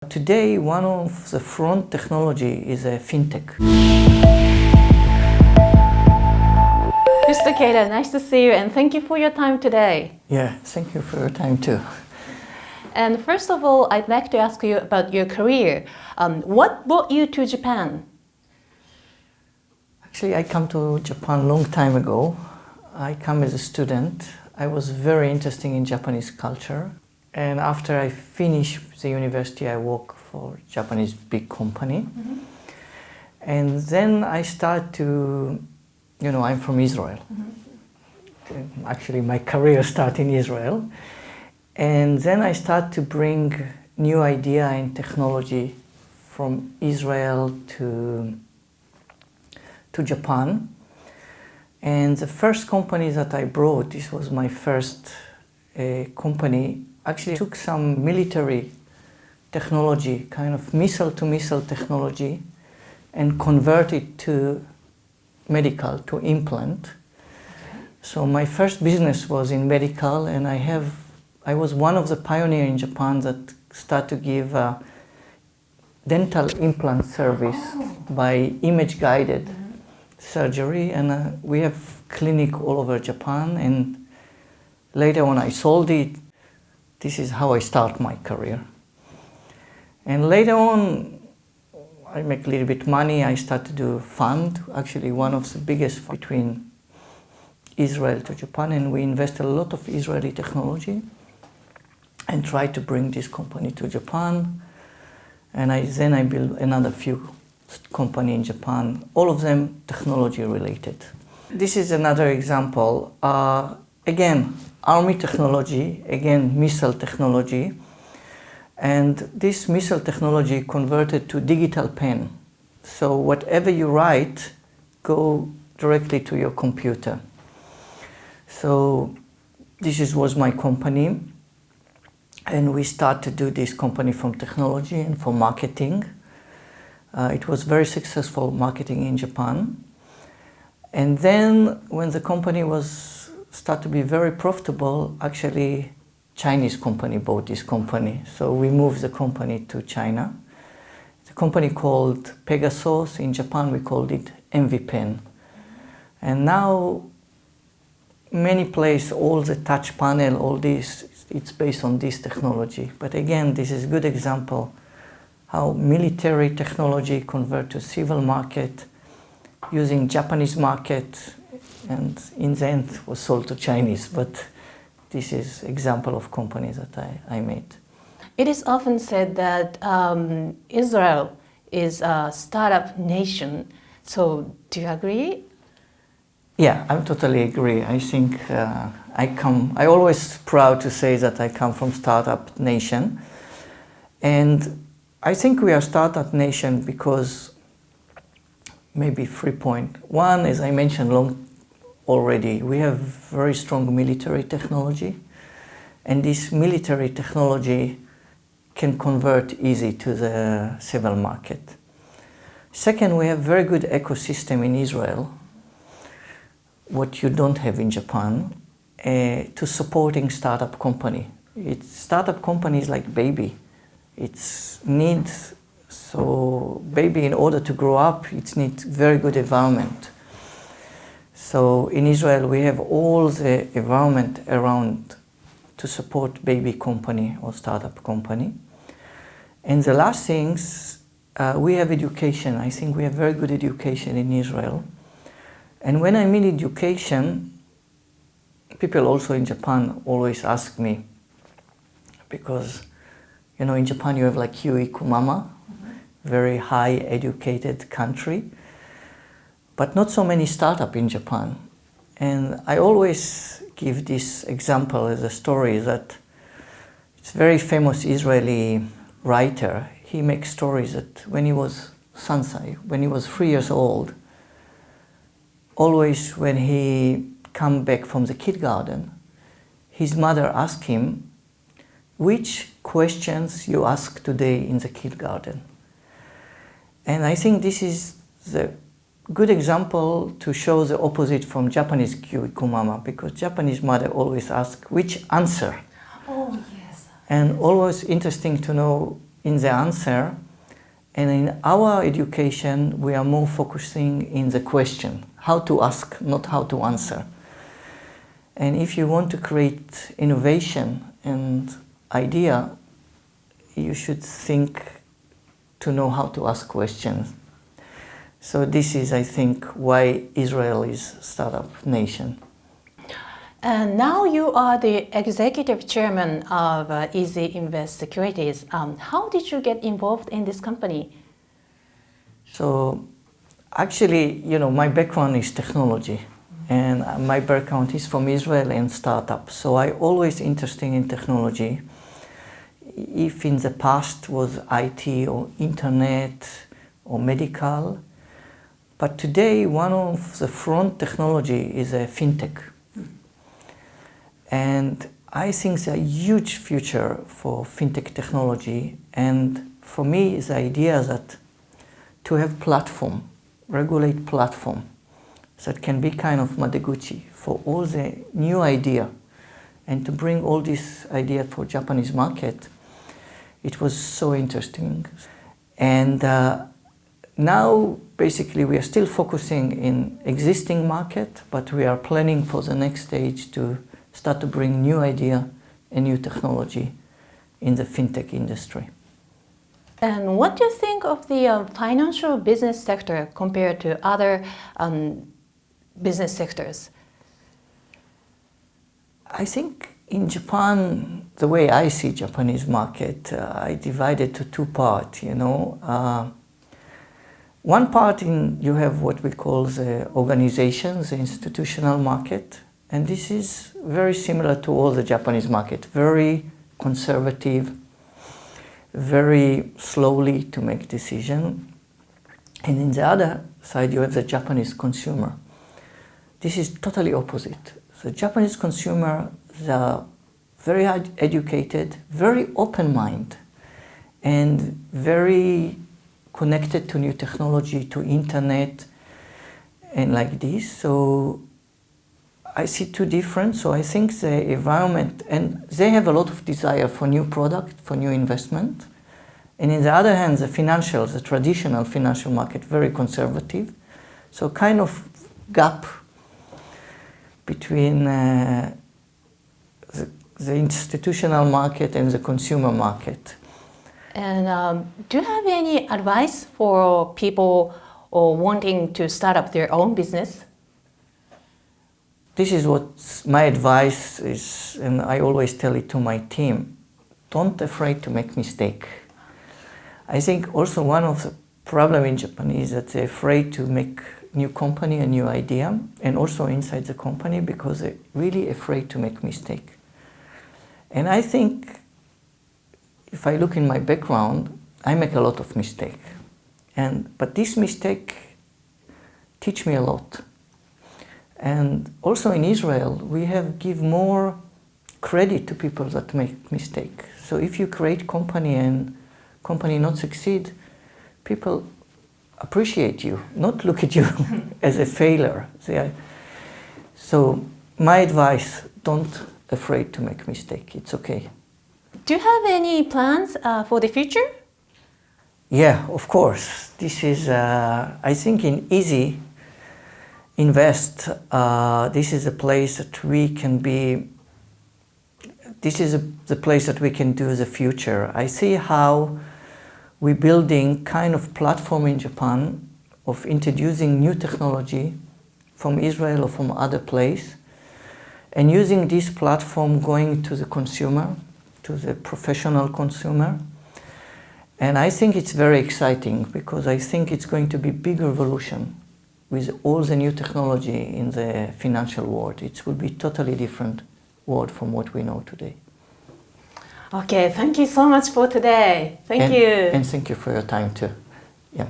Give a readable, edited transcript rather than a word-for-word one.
Today, one of the front technology is a fintech. Mr. Keida, nice to see you and thank you for your time today. Yeah, thank you for your time too. And first of all, I'd like to ask you about your career. What brought you to Japan? Actually, I came to Japan a long time ago. I came as a student. I was very interested in Japanese culture. And after I finished the university, I worked for a Japanese big company. Mm-hmm. And then I started to, I'm from Israel. Mm-hmm. Actually, my career started in Israel. And then I started to bring new idea and technology from Israel to Japan. And the first company that I brought, this was my first company, actually took some military technology, kind of missile-to-missile technology, and converted it to medical, to implant. So my first business was in medical, and I was one of the pioneers in Japan that started to give a dental implant service by image-guided surgery, and we have clinic all over Japan, and later on I sold it. This is how I start my career. And later on, I make a little bit money. I start to do fund, actually one of the biggest between Israel to Japan, and we invest a lot of Israeli technology and try to bring this company to Japan. And then I build another few company in Japan, all of them technology related. This is another example. Again, army technology, again missile technology, and this missile technology converted to digital pen. So whatever you write go directly to your computer. So this was my company, and we start to do this company from technology and for marketing. It was very successful marketing in Japan. And then when the company started to be very profitable, actually Chinese company bought this company. So we moved the company to China. The company called Pegasus. In Japan we called it MV Pen. And now many places, all the touch panel, all this, it's based on this technology. But again, this is a good example how military technology convert to civil market using Japanese market, and in the end was sold to Chinese. But this is example of companies that I made. It is often said that Israel is a startup nation. So do you agree? Yeah, I totally agree. I think I always proud to say that I come from startup nation, and I think we are startup nation because maybe 3 points. One, as I mentioned already, we have very strong military technology, and this military technology can convert easy to the civil market. Second, we have very good ecosystem in Israel, what you don't have in Japan, to supporting startup company. Startup company is like baby. It needs, so baby, in order to grow up, it needs very good environment. So in Israel, we have all the environment around to support baby company or startup company. And the last things, we have education. I think we have very good education in Israel. And when I mean education, people also in Japan always ask me, because in Japan you have like Huey Kumama, very high educated country, but not so many startups in Japan. And I always give this example as a story that it's very famous Israeli writer. He makes stories that when he was Sansai, when he was 3 years old, always when he come back from the kindergarten, his mother asked him, which questions you ask today in the kindergarten? And I think this is the good example to show the opposite from Japanese Kumama, because Japanese mother always ask which answer. Oh, yes. And always interesting to know in the answer, and in our education we are more focusing in the question, how to ask, not how to answer. And if you want to create innovation and idea, you should think to know how to ask questions. So this is, I think, why Israel is a startup nation. And now you are the executive chairman of EZ Invest Securities. How did you get involved in this company? So actually, my background is technology, and my background is from Israel and startups. So I always interested in technology. If in the past was IT or internet or medical, but today one of the front technology is a fintech. And I think there's a huge future for fintech technology, and for me the idea that to have platform, regulate platform, that can be kind of Madeguchi for all the new idea, and to bring all this idea for Japanese market, it was so interesting. And now basically we are still focusing in existing market, but we are planning for the next stage to start to bring new idea and new technology in the fintech industry. And what do you think of the financial business sector compared to other business sectors? I think in Japan, the way I see Japanese market, I divide it to two parts, One part you have what we call the organizations, the institutional market, and this is very similar to all the Japanese market, very conservative, very slowly to make decision. And in the other side, you have the Japanese consumer. This is totally opposite. The Japanese consumer, they are very educated, very open-minded, and very connected to new technology, to internet, and like this. So I see two different. So I think the environment, and they have a lot of desire for new product, for new investment. And in the other hand, the financials, the traditional financial market, very conservative. So kind of gap between the institutional market and the consumer market. And do you have any advice for people wanting to start up their own business? This is what my advice is, and I always tell it to my team. Don't afraid to make mistake. I think also one of the problem in Japan is that they're afraid to make new company, a new idea, and also inside the company because they're really afraid to make mistake. And I think if I look in my background, I make a lot of mistake. But this mistake teach me a lot. And also in Israel, we have give more credit to people that make mistake. So if you create company and company not succeed, people appreciate you, not look at you as a failure. So my advice, don't afraid to make mistake. It's okay. Do you have any plans for the future? Yeah, of course. This is, I think in EZ Invest, this is a place that we can be, this is the place that we can do the future. I see how we're building kind of platform in Japan of introducing new technology from Israel or from other place, and using this platform going to the consumer, to the professional consumer. And I think it's very exciting because I think it's going to be big revolution with all the new technology in the financial world. It will be totally different world from what we know today. Okay, thank you so much for today. Thank you. And thank you for your time too. Yeah.